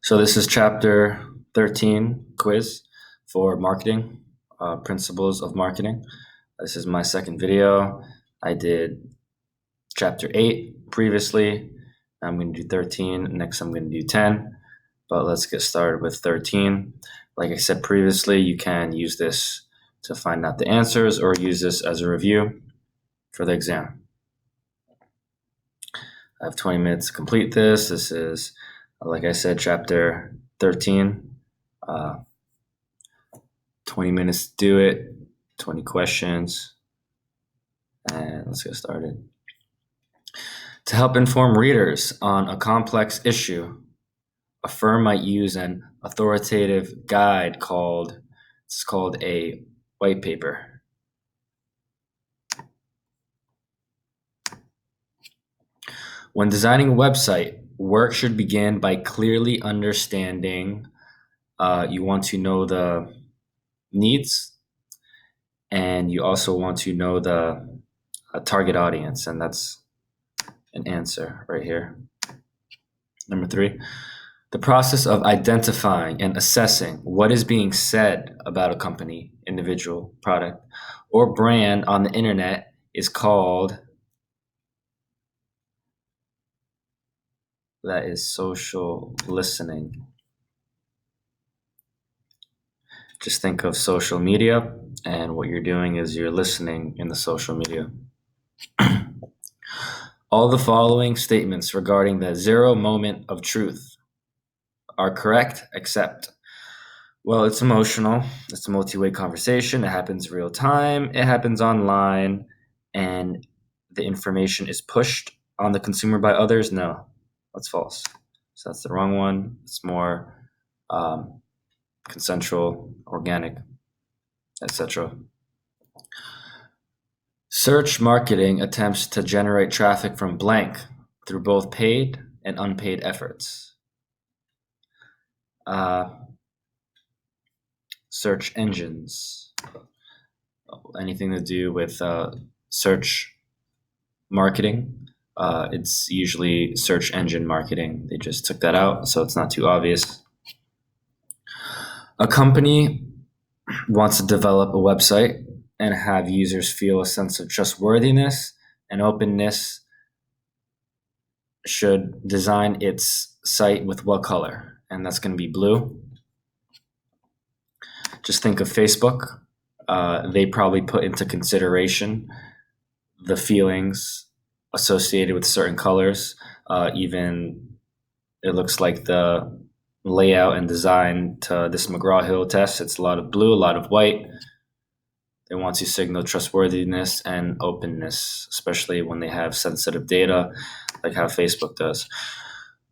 So this is chapter 13 quiz for marketing, principles of marketing. This is my second video. I did chapter 8 previously. I'm going to do 13. Next, I'm going to do 10. But let's get started with 13. Like I said previously, you can use this to find out the answers or use this as a review for the exam. I have 20 minutes to complete this. This is, like I said, chapter 13. 20 minutes to do it, 20 questions, and let's get started. To help inform readers on a complex issue, a firm might use an authoritative guide called a white paper. When designing a website, work should begin by clearly understanding. You want to know the needs, and you also want to know the target audience, and that's an answer right here. Number 3, the process of identifying and assessing what is being said about a company, individual, product, or brand on the internet is called, that is social listening. Just think of social media, and what you're doing is you're listening in the social media. All the following statements regarding the zero moment of truth are correct, except, well, it's emotional. It's a multi-way conversation. It happens real time. It happens online, and the information is pushed on the consumer by others. No, that's false. So that's the wrong one. It's more consensual, organic, etc. Search marketing attempts to generate traffic from blank through both paid and unpaid efforts. Search engines, anything to do with search marketing. It's usually search engine marketing. They just took that out, so it's not too obvious. A company wants to develop a website and have users feel a sense of trustworthiness and openness. Should design its site with what color? And that's going to be blue. Just think of Facebook. They probably put into consideration the feelings associated with certain colors. Even it looks like the layout and design to this McGraw Hill test, it's a lot of blue, a lot of white. They want to signal trustworthiness and openness, especially when they have sensitive data like how Facebook does.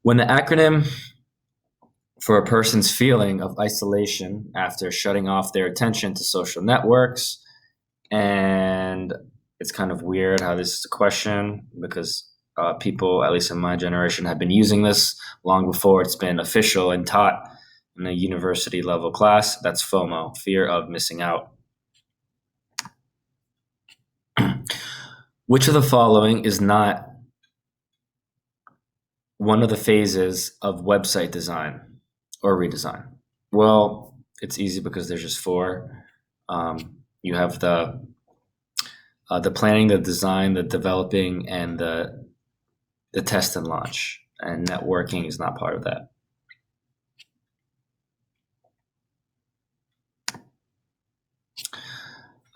When the acronym for a person's feeling of isolation after shutting off their attention to social networks, and it's kind of weird how this is a question because people, at least in my generation, have been using this long before it's been official and taught in a university level class. That's FOMO, fear of missing out. Which of the following is not one of the phases of website design or redesign? Well, it's easy because there's just 4. You have the planning, the design, the developing, and the test and launch. And networking is not part of that.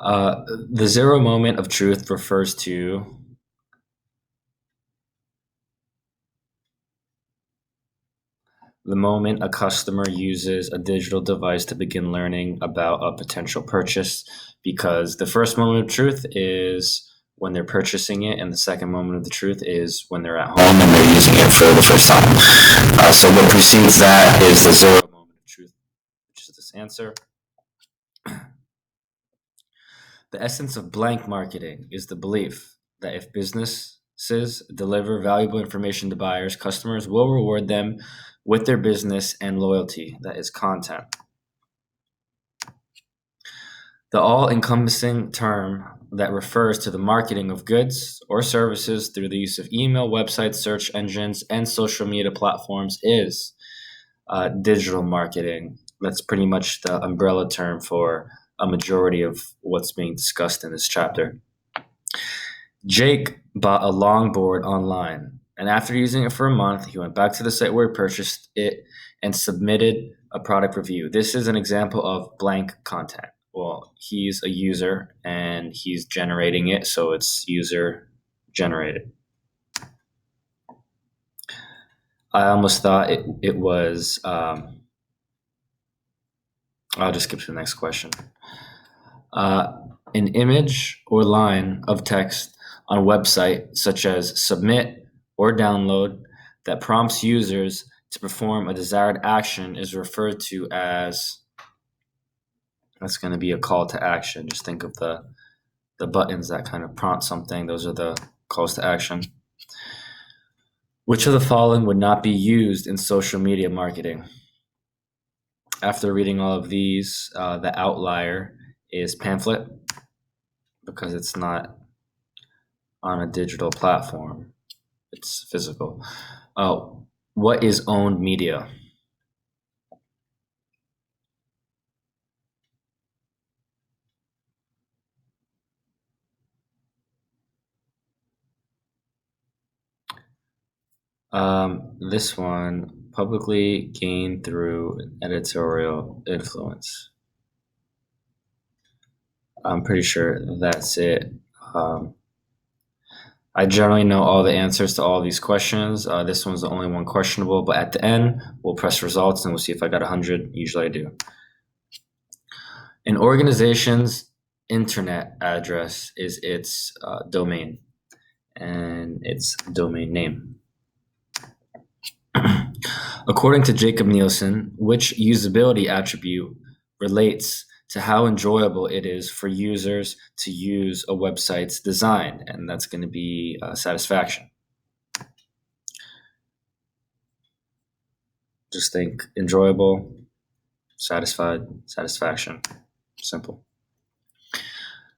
The zero moment of truth refers to the moment a customer uses a digital device to begin learning about a potential purchase, because the first moment of truth is when they're purchasing it, and the second moment of the truth is when they're at home and they're using it for the first time. So what precedes that is the zero moment of truth, which is this answer. The essence of blank marketing is the belief that if businesses deliver valuable information to buyers, customers will reward them with their business and loyalty. That is content. The all-encompassing term that refers to the marketing of goods or services through the use of email, websites, search engines, and social media platforms is digital marketing. That's pretty much the umbrella term for a majority of what's being discussed in this chapter. Jake bought a longboard online, and after using it for a month, he went back to the site where he purchased it and submitted a product review. This is an example of blank content. Well, he's a user and he's generating it, so it's user generated. I almost thought it was. I'll just skip to the next question. An image or line of text on a website, such as submit or download, that prompts users to perform a desired action is referred to as, that's going to be a call to action. Just think of the buttons that kind of prompt something. Those are the calls to action. Which of the following would not be used in social media marketing? After reading all of these, the outlier is pamphlet, because it's not on a digital platform. It's physical. What is owned media? This one, publicly gained through editorial influence. I'm pretty sure that's it. I generally know all the answers to all these questions. This one's the only one questionable, but at the end, we'll press results and we'll see if I got 100. Usually I do. An organization's internet address is its domain and its domain name. According to Jacob Nielsen, which usability attribute relates to how enjoyable it is for users to use a website's design? And that's going to be satisfaction. Just think enjoyable, satisfied, satisfaction. Simple.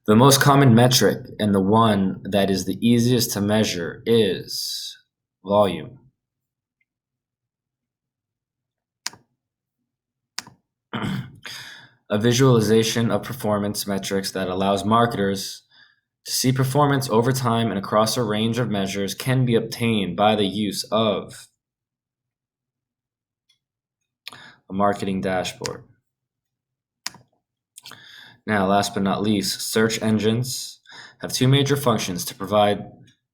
The most common metric and the one that is the easiest to measure is volume. A visualization of performance metrics that allows marketers to see performance over time and across a range of measures can be obtained by the use of a marketing dashboard. Now, last but not least, search engines have two major functions: to provide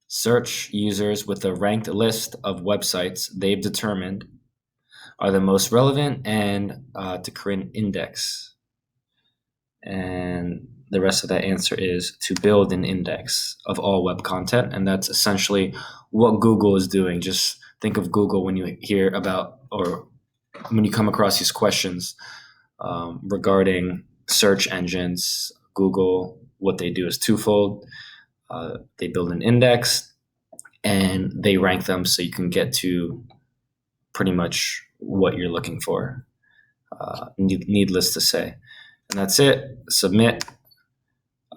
search users with a ranked list of websites they've determined are the most relevant, and to create an index. And the rest of that answer is to build an index of all web content. And that's essentially what Google is doing. Just think of Google when you hear about, or when you come across these questions regarding search engines. Google, what they do is twofold. They build an index and they rank them so you can get to pretty much what you're looking for, needless to say. And that's it. Submit,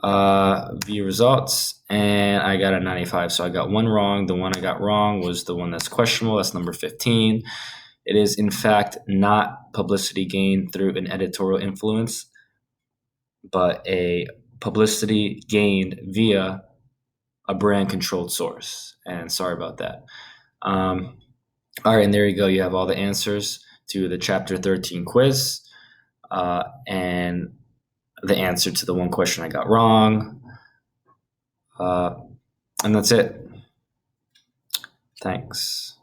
view results, and I got a 95. So I got one wrong. The one I got wrong was the one that's questionable. That's number 15. It is, in fact, not publicity gained through an editorial influence, but a publicity gained via a brand-controlled source. And sorry about that. All right, and there you go. You have all the answers to the Chapter 13 quiz. And the answer to the one question I got wrong. And that's it. Thanks.